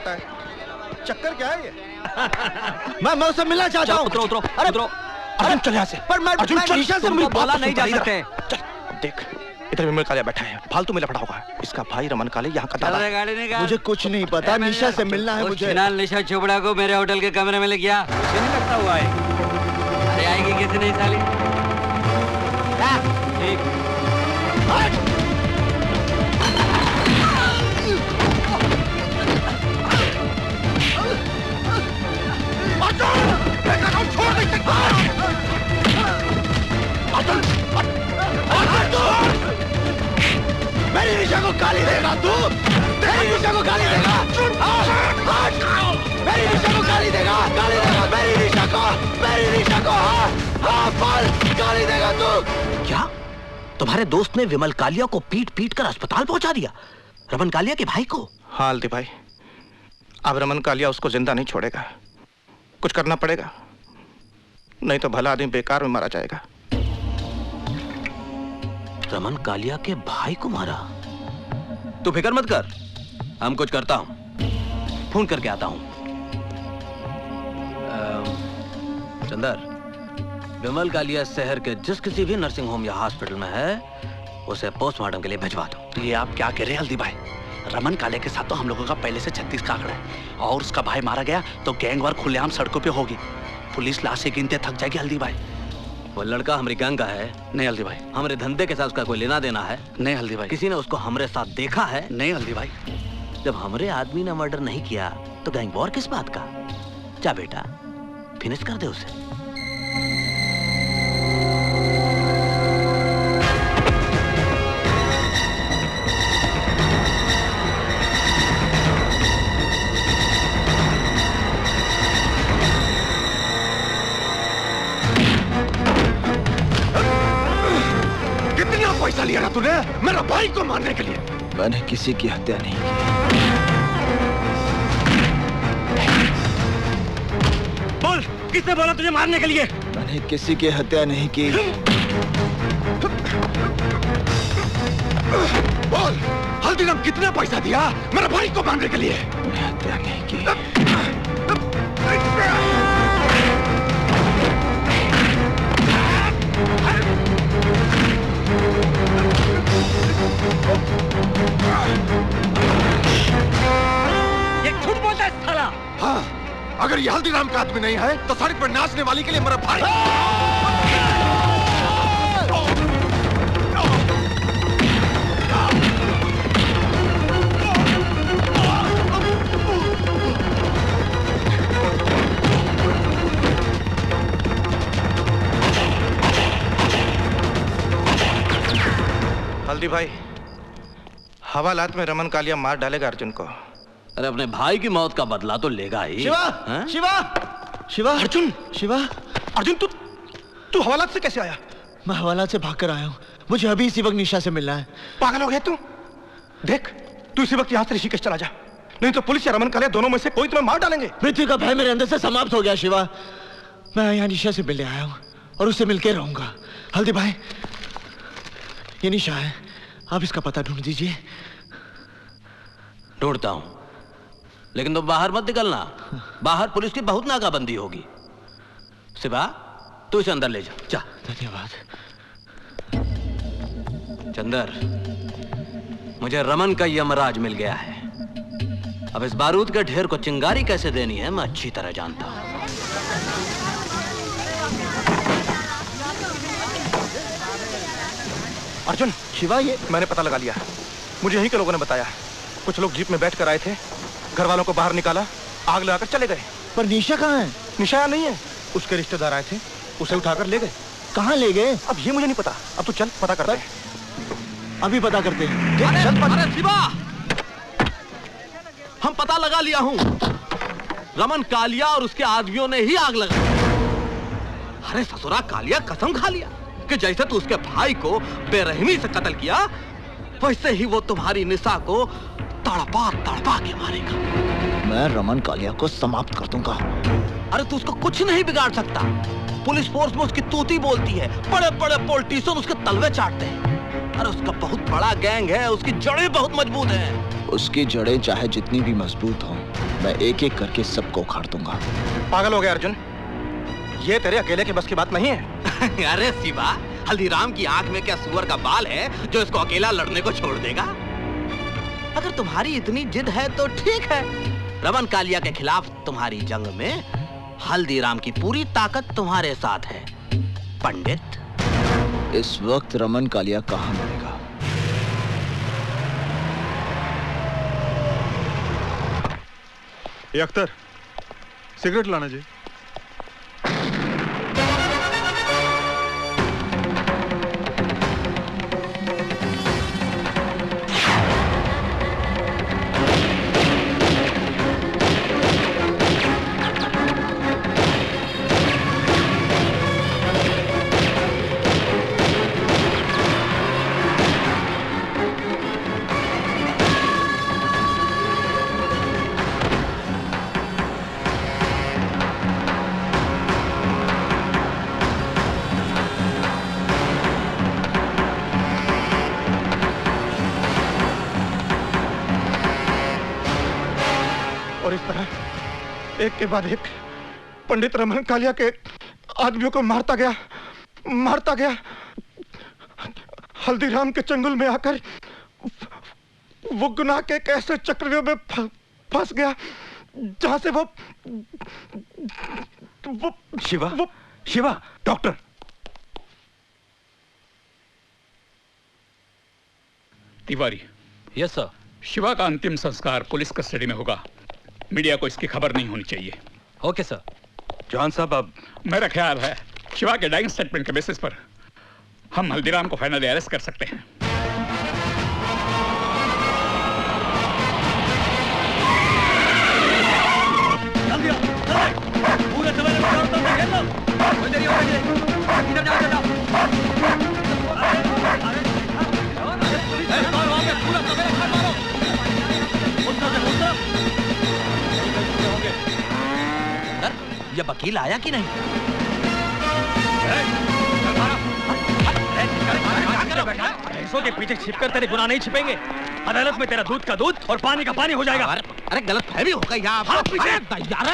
रहता है। चक्कर क्या है ये? मैं उससे मिलना चाहता हूँ। उतरो उतरो अरे उतरो। अर्जुन चल यहाँ से। पर मैं निशा से मिल बोला नहीं जा सकते। चल देख, इधर विमल कालिया बैठा है, फालतू में लफड़ा होगा। इसका भाई रमन कालिया यहाँ का दादा है। मुझे कुछ नहीं पता, निशा से मिलना है मुझे। निशा चोपड़ा को मेरे होटल के कमरे में ले गया। मुझे नहीं लगता हुआ है। अरे आएगी कैसे नहीं साली? ठीक। छोड़ नहीं सकता। मेरी निशा को गाली देगा तू? मेरी निशा को गाली देगा? मेरी निशा को गाली देगा? गाली देगा मेरी निशा को? मेरी निशा को हाँ बोल, गाली देगा तू? क्या तुम्हारे दोस्त ने विमल कालिया को पीट पीट कर अस्पताल पहुंचा दिया? रमन कालिया के भाई को? हाँ हल्दी भाई, अब रमन कालिया उसको जिंदा नहीं छोड़ेगा। कुछ करना पड़ेगा, नहीं तो भला आदमी बेकार में मारा जाएगा। रमन कालिया के भाई को मारा? तू फिक्र मत कर, हम कुछ करता हूं। फोन करके आता हूं। चंदर, विमल कालिया शहर के जिस किसी भी नर्सिंग होम या हॉस्पिटल में है, उसे पोस्टमार्टम के लिए भिजवा दो। ये आप क्या कह रहे हैं हल्दी भाई? रमन कालिया के साथ तो हम लोगों का पहले से 36 का आंकड़ा है, और उसका भाई मारा गया तो गैंगवार खुलेआम सड़कों पे होगी। पुलिस लाशें गिनते थक जाएगी हल्दी भाई। वो लड़का हमारी गैंग का है? नहीं हल्दी भाई। हमारे धंधे के साथ उसका कोई लेना देना है? नहीं हल्दी भाई। किसी ने उसको हमारे साथ देखा है? नहीं हल्दी भाई। जब हमारे आदमी ने मर्डर नहीं किया तो गैंग वॉर किस बात का? जा बेटा, फिनिश कर दे उसे। पैसा लिया ना तूने मेरा भाई को मारने के लिए? मैंने किसी की हत्या नहीं की। बोल, किसने बोला तुझे मारने के लिए? मैंने किसी की हत्या नहीं की। बोल, हल्दीराम कितना पैसा दिया मेरा भाई को मारने के लिए? मैंने हत्या नहीं की। ये झूठ बोलता है साला। हाँ, अगर ये हल्दीराम का आदमी नहीं है तो सड़क पर नाचने वाली के लिए मेरा भाई। हल्दी भाई, हवालात में रमन कालिया मार डालेगा अर्जुन को। अरे अपने भाई की मौत का बदला तो लेगा ही। शिवा, शिवा, शिवा, अर्जुन, शिवा, अर्जुन तू हवालात से कैसे आया? मैं हवालात से भागकर आया हूँ। मुझे अभी इसी वक्त निशा से मिलना है। पागल हो गया तू? देख, तू इसी वक्त यहाँ से ऋषिकेश चला जा, नहीं तो पुलिस या रमन कालिया दोनों में से कोई तुम्हें मार डालेंगे। मृत्यु का भय मेरे अंदर से समाप्त हो गया शिवा। मैं यहाँ निशा से मिलने आया हूँ और उससे मिलकर रहूंगा। हल्दी भाई, ये निशा है, आप इसका पता ढूंढ दीजिए। ढूंढता हूं, लेकिन तुम बाहर मत निकलना। बाहर पुलिस की बहुत नाकाबंदी होगी। शिवा, तू इसे अंदर ले जा। जा। धन्यवाद। चंदर, मुझे रमन का यमराज मिल गया है। अब इस बारूद के ढेर को चिंगारी कैसे देनी है मैं अच्छी तरह जानता हूं। अर्जुन, शिवा, ये मैंने पता लगा लिया। मुझे यहीं के लोगों ने बताया। कुछ लोग जीप में बैठ कर आए थे, घर वालों को बाहर निकाला, आग लगाकर चले गए। पर निशा कहाँ है? निशा नहीं है, उसके रिश्तेदार आए थे, उसे उठाकर ले गए। कहाँ ले गए? अब ये मुझे नहीं पता। अब तू चल, पता करते हैं। अभी पता करते हैं। अरे शिवा, हम पता लगा लिया हूं। रमन कालिया और उसके आदमियों ने ही आग लगाई। अरे ससुरा कालिया कसम खा लिया कि जैसे तू उसके भाई को बेरहमी से कत्ल किया, वैसे ही वो तुम्हारी निशा को तड़पा तड़पा के मारेगा। मैं रमन कालिया को समाप्त कर दूंगा। अरे तू उसको कुछ नहीं बिगाड़ सकता। पुलिस फोर्स में उसकी तूती बोलती है, बड़े बड़े पॉलिटिशियन उसके तलवे चाटते हैं। अरे उसका बहुत बड़ा गैंग है, उसकी जड़ें बहुत मजबूत हैं। उसकी जड़ें चाहे जितनी भी मजबूत हों, मैं एक एक करके सबको उखाड़ दूंगा। पागल हो गया अर्जुन, ये तेरे अकेले के बस की बात नहीं है। अरे शिवा, हल्दीराम की आंख में क्या सुअर का बाल है जो इसको अकेला लड़ने को छोड़ देगा? अगर तुम्हारी इतनी जिद है तो ठीक है, रमन कालिया के खिलाफ तुम्हारी जंग में हल्दीराम की पूरी ताकत तुम्हारे साथ है। पंडित, इस वक्त रमन कालिया कहां मिलेगा? ये अख्तर, सिगरेट लाना जी। और इस तरह एक के बाद एक पंडित रमन कालिया के आदमियों को मारता गया। हल्दीराम के चंगुल में आकर वो गुनाह के एक ऐसे चक्रव्यूह में फंस गया जहां से वो Shiva, doctor. Tiwari. Yes sir. Shiva का अंतिम संस्कार पुलिस कस्टडी में होगा। मीडिया को इसकी खबर नहीं होनी चाहिए। Okay sir. जॉन साहब, अब मेरा ख्याल है शिवा के डाइंग स्टेटमेंट के बेसिस पर हम हल्दीराम को फाइनली अरेस्ट कर सकते हैं। पूरे सवेरे में दौड़ता हूँ, खेल लो। कोई देरी हो रही है। इधर जाओ, इधर जाओ। पूरा सवेरे खा मारो। ये वकील आया कि नहीं? भैंसों के पीछे छिपकर तेरे गुनाह नहीं छिपेंगे। अदालत में तेरा दूध का दूध और पानी का पानी हो जाएगा। अरे गलत फहमी हो गई यहाँ।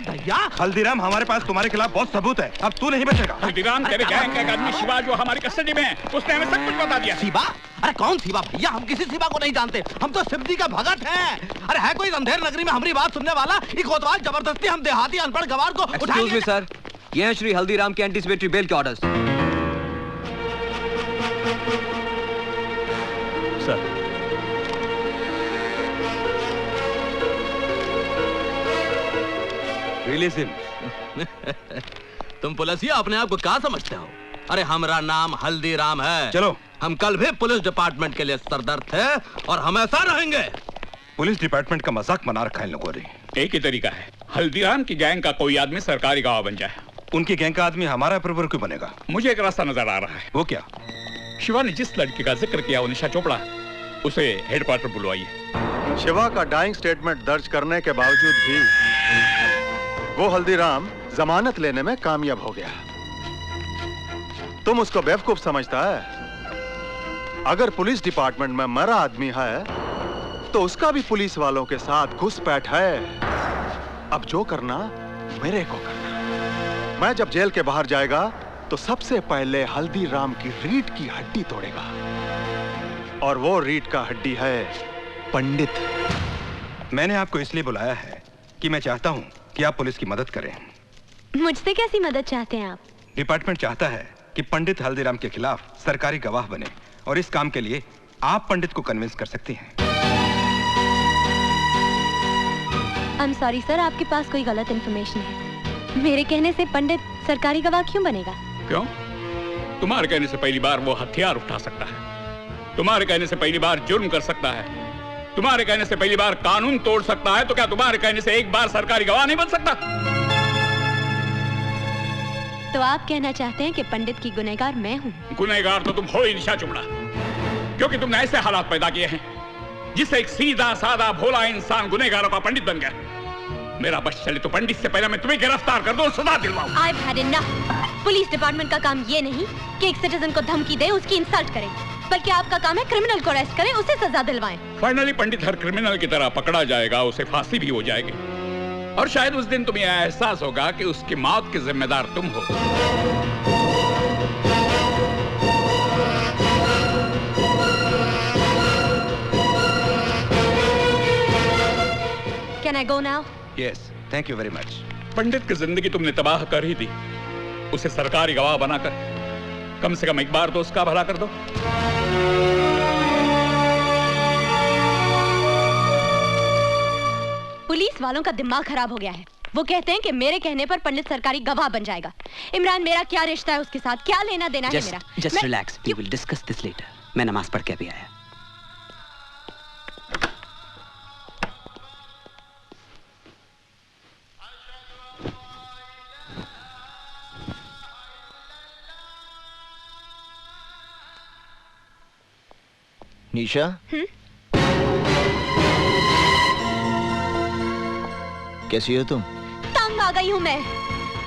दैया। हल्दीराम, हमारे पास तुम्हारे खिलाफ बहुत सबूत है, अब तू नहीं बचेगा। हल्दीराम तेरे गैंग का एक आदमी शिवा जो हमारी कस्टडी में है, उसने हमें सब कुछ बता दिया। शिवा? अरे कौन शिवा भैया? हम किसी शिवा को नहीं जानते। हम तो शिवजी का भगत हैं। अरे है कोई अंधेर नगरी में हमारी बात सुनने वाला? ये कोतवाल जबरदस्ती हम देहाती अनपढ़ गवार को उठाएंगे। सर, ये हैं श्री हल्दीराम के एंटीसिपेटरी बेल के ऑर्डर्स। Sir, release him. तुम पुलिसिया अपने आप को क्या समझते हो? अरे हमारा नाम हल्दीराम है। चलो। हम कल भी पुलिस डिपार्टमेंट के लिए सरदर्द थे और हमेशा रहेंगे। पुलिस डिपार्टमेंट का मजाक बना रखा है इन लोगों ने। एक ही तरीका है, हल्दीराम की गैंग का कोई आदमी सरकारी गवाह बन जाए। उनकी गैंग का आदमी हमारा अप्रूवर क्यों बनेगा? मुझे एक रास्ता नजर आ रहा है। वो क्या? शिवा ने जिस लड़की का जिक्र किया वो निशा चोपड़ा, उसे हेडक्वार्टर बुलवाइए। शिवा का डाइंग स्टेटमेंट दर्ज करने के बावजूद भी वो हल्दीराम जमानत लेने में कामयाब हो गया। तुम उसको बेवकूफ समझता है? अगर पुलिस डिपार्टमेंट में मरा आदमी है तो उसका भी पुलिस वालों के साथ घुसपैठ है। अब जो करना मेरे को करना। मैं जब जेल के बाहर जाएगा तो सबसे पहले हल्दीराम की रीढ़ की हड्डी तोड़ेगा, और वो रीढ़ का हड्डी है पंडित। मैंने आपको इसलिए बुलाया है कि मैं चाहता हूं कि आप पुलिस की मदद करें। मुझसे कैसी मदद चाहते हैं आप? डिपार्टमेंट चाहता है कि पंडित हल्दीराम के खिलाफ सरकारी गवाह बने, और इस काम के लिए आप पंडित को कन्विंस कर सकती हैं। आई एम सॉरी सर, आपके पास कोई गलत इन्फॉर्मेशन है। मेरे कहने से पंडित सरकारी गवाह क्यों बनेगा? क्यों? तुम्हारे कहने से पहली बार वो हथियार उठा सकता है, तुम्हारे कहने से पहली बार जुर्म कर सकता है, तुम्हारे कहने से पहली बार कानून तोड़ सकता है, तो क्या तुम्हारे कहने से एक बार सरकारी गवाह नहीं बन सकता? तो आप कहना चाहते हैं कि पंडित की गुनहगार मैं हूँ? गुनहगार तो तुम हो ही निशा चुमड़ा, क्योंकि तुमने ऐसे हालात पैदा किए हैं जिससे एक सीधा साधा भोला इंसान गुनहगारों का पंडित बन गया। मेरा बस चले तो पंडित से पहले मैं तुम्हें गिरफ्तार कर दूं और सजा दिलवाऊं। I've had enough। Police department का काम ये नहीं कि एक सिटीजन को धमकी दे, उसकी इंसल्ट करे, बल्कि आपका काम है क्रिमिनल को अरेस्ट करें, उसे सजा दिलवाएं। फाइनली पंडित हर क्रिमिनल की तरह पकड़ा जाएगा, उसे फांसी भी हो जाएगी। और शायद उस दिन तुम्हें एहसास होगा कि उसकी मौत के जिम्मेदार तुम हो। Can I go now? Yes, thank you very much. पंडित की जिंदगी तुमने तबाह कर ही दी, उसे सरकारी गवाह बनाकर कम से कम एक बार तो उसका भला कर दो। पुलिस वालों का दिमाग खराब हो गया है। वो कहते हैं कि मेरे कहने पर पंडित सरकारी गवाह बन जाएगा। इमरान, मेरा क्या रिश्ता है उसके साथ, क्या लेना देना है मेरा? Just relax, we will discuss this later. मैं नमाज पढ़ के अभी आया। निशा, कैसी हो तुम? तंग आ गई हूँ मैं।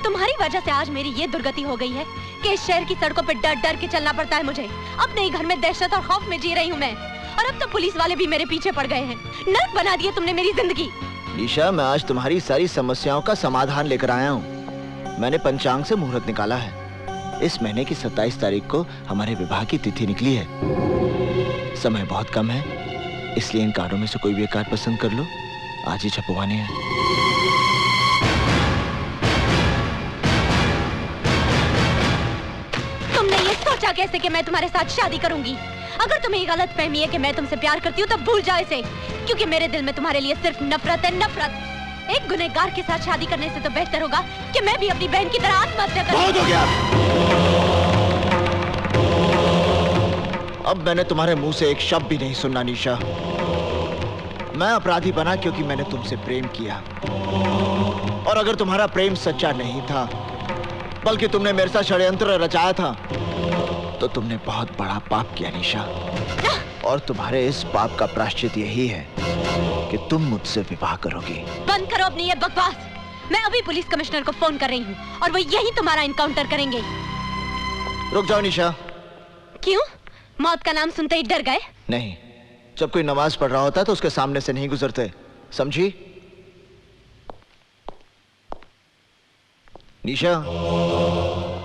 तुम्हारी वजह से आज मेरी ये दुर्गति हो गई है कि इस शहर की सड़कों पे डर डर के चलना पड़ता है मुझे। अपने ही घर में दहशत और खौफ में जी रही हूँ मैं, और अब तो पुलिस वाले भी मेरे पीछे पड़ गए हैं। नर्क बना दिए तुमने मेरी जिंदगी। निशा, मैं आज तुम्हारी सारी समस्याओं का समाधान लेकर आया हूँ। मैंने पंचांग से मुहूर्त निकाला है। इस महीने की 27 तारीख को हमारे विवाह की तिथि निकली है। समय बहुत कम है, इसलिए इन कार्डों में से कोई भी एक कार्ड पसंद कर लो। आज ही छपवाने हैं। तुमने ये सोचा कैसे कि मैं तुम्हारे साथ शादी करूंगी? अगर तुम्हें ये गलत फहमी है कि मैं तुमसे प्यार करती हूँ तो भूल जाओ इसे, क्योंकि मेरे दिल में तुम्हारे लिए सिर्फ नफरत है, नफरत। एक गुनहगार के साथ शादी करने से तो बेहतर होगा कि मैं भी अपनी बहन की तरह आत्महत्या करूं। बहुत हो गया। अब मैंने तुम्हारे मुंह से एक शब्द भी नहीं सुनना निशा। मैं अपराधी बना क्योंकि मैंने तुमसे प्रेम किया, और अगर तुम्हारा प्रेम सच्चा नहीं था बल्कि तुमने मेरे साथ षड्यंत्र रचाया था तो तुमने बहुत बड़ा पाप किया निशा। और तुम्हारे इस पाप का प्रायश्चित यही है कि तुम मुझसे विवाह करोगी। बंद करो अपनी ये बकवास। मैं अभी पुलिस कमिश्नर को फोन कर रही हूँ और वो यही तुम्हारा इनकाउंटर करेंगे। रुक जाओ निशा। क्यों? मौत का नाम सुनते ही डर गए? नहीं, जब कोई नमाज पढ़ रहा होता है तो उसके सामने से नहीं गुजरते, समझी? निशा,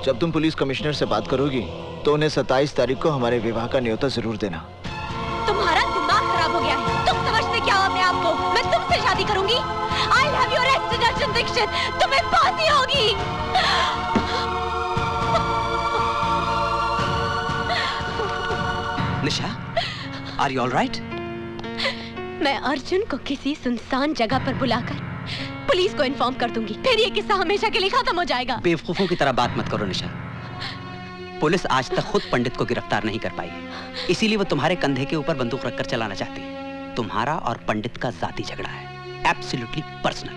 जब तुम पुलिस कमिश्नर से बात करोगी तो उन्हें 27 तारीख को हमारे विवाह का न्योता जरूर देना। तुम्हारा दिमाग खराब हो गया है। तुम समझते क्या हो अपने आप को? मैं तुमसे शादी करूंगी। I'll have you arrested, Arjun Dixit. तुम्हें फांसी होगी। निशा, are you all right? मैं अर्जुन को किसी सुनसान जगह पर बुलाकर पुलिस को इन्फॉर्म कर दूंगी, फिर ये किस्सा हमेशा के लिए खत्म हो जाएगा। बेवकूफों की तरह बात मत करो निशा। पुलिस आज तक खुद पंडित को गिरफ्तार नहीं कर पाई है, इसीलिए वो तुम्हारे कंधे के ऊपर बंदूक रखकर चलाना चाहती है। तुम्हारा और पंडित का जाती झगड़ा है, एब्सोल्युटली पर्सनल।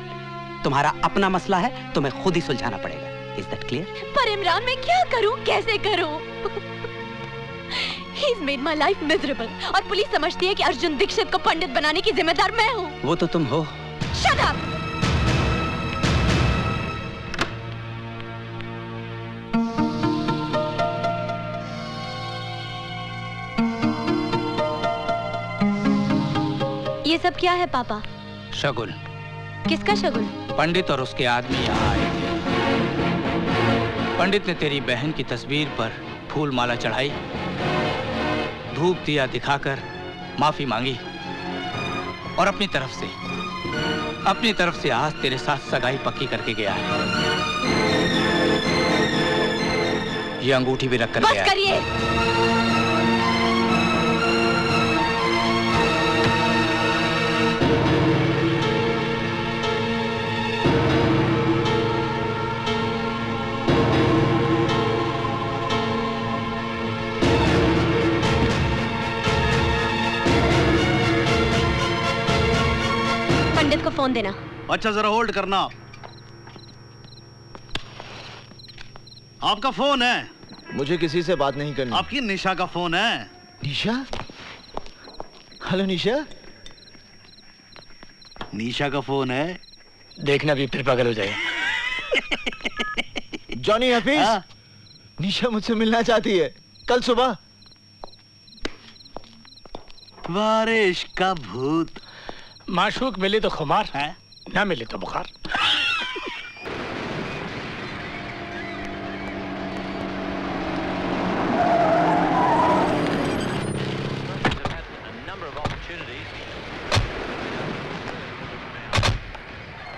तुम्हारा अपना मसला है, तुम्हें खुद ही सुलझाना पड़ेगा। Is that clear? पर इमरान, मैं क्या करूं, कैसे करूं? He's made my life miserable, और पुलिस समझती है कि अर्जुन दीक्षित को पंडित बनाने की जिम्मेदार मैं हूँ। वो तो तुम हो। Shut up! ये सब क्या है पापा? शगुन। किसका शगुन? पंडित और उसके आदमी यहाँ आए थे। पंडित ने तेरी बहन की तस्वीर पर फूल माला चढ़ाई, धूप दिया दिखाकर माफी मांगी, और अपनी तरफ से आज तेरे साथ सगाई पक्की करके गया है। ये अंगूठी भी रख कर गया है। बस करिए। पंडित को फोन देना। अच्छा, जरा होल्ड करना। आपका फोन है? मुझे किसी से बात नहीं करनी। आपकी निशा का फोन है। निशा? हेलो निशा। निशा का फोन है। देखना भी फिर पागल हो जाए। जॉनी हफीज, निशा मुझसे मिलना चाहती है कल सुबह। बारिश का भूत। माशूक मिले तो खुमार है, ना मिले तो बुखार।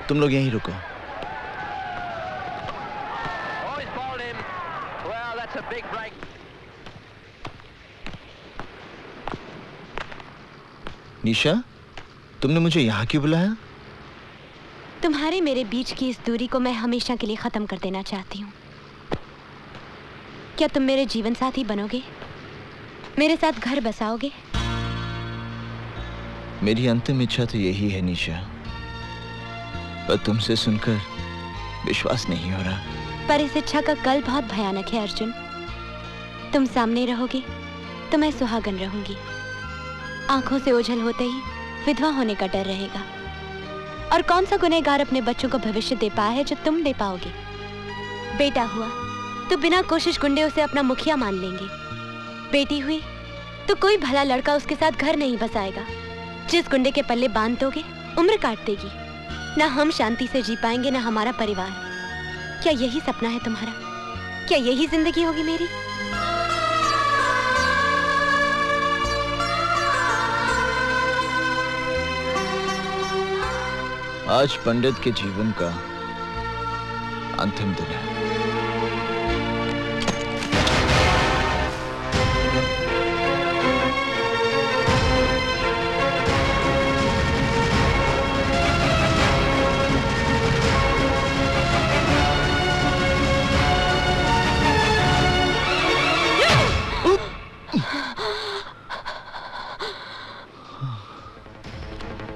तुम लोग यहीं रुको। निशा, तुमने मुझे यहाँ क्यों बुलाया? तुम्हारे मेरे बीच की इस दूरी को मैं हमेशा के लिए खत्म कर देना चाहती हूँ। क्या तुम मेरे जीवन साथी बनोगे? मेरे साथ घर बसाओगे? मेरी अंतिम इच्छा तो यही है निशा, पर तुमसे सुनकर विश्वास नहीं हो रहा। पर इस इच्छा का कल बहुत भयानक है अर्जुन। तुम सामने रहोगे तो मैं सुहागन रहूंगी। आंखों से ओझल होते ही विधवा होने का डर रहेगा। और कौन सा गुनहगार अपने बच्चों को भविष्य दे पाया है जो तुम दे पाओगे? बेटा हुआ तो बिना कोशिश गुंडे उसे अपना मुखिया मान लेंगे। बेटी हुई तो कोई भला लड़का उसके साथ घर नहीं बसाएगा। जिस गुंडे के पल्ले बांध दोगे उम्र काट देगी। ना हम शांति से जी पाएंगे ना हमारा परिवार। क्या यही सपना है तुम्हारा? क्या यही जिंदगी होगी मेरी? आज पंडित के जीवन का अंतिम दिन है।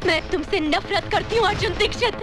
मैं तुमसे नफरत करती हूँ अर्जुन दीक्षित।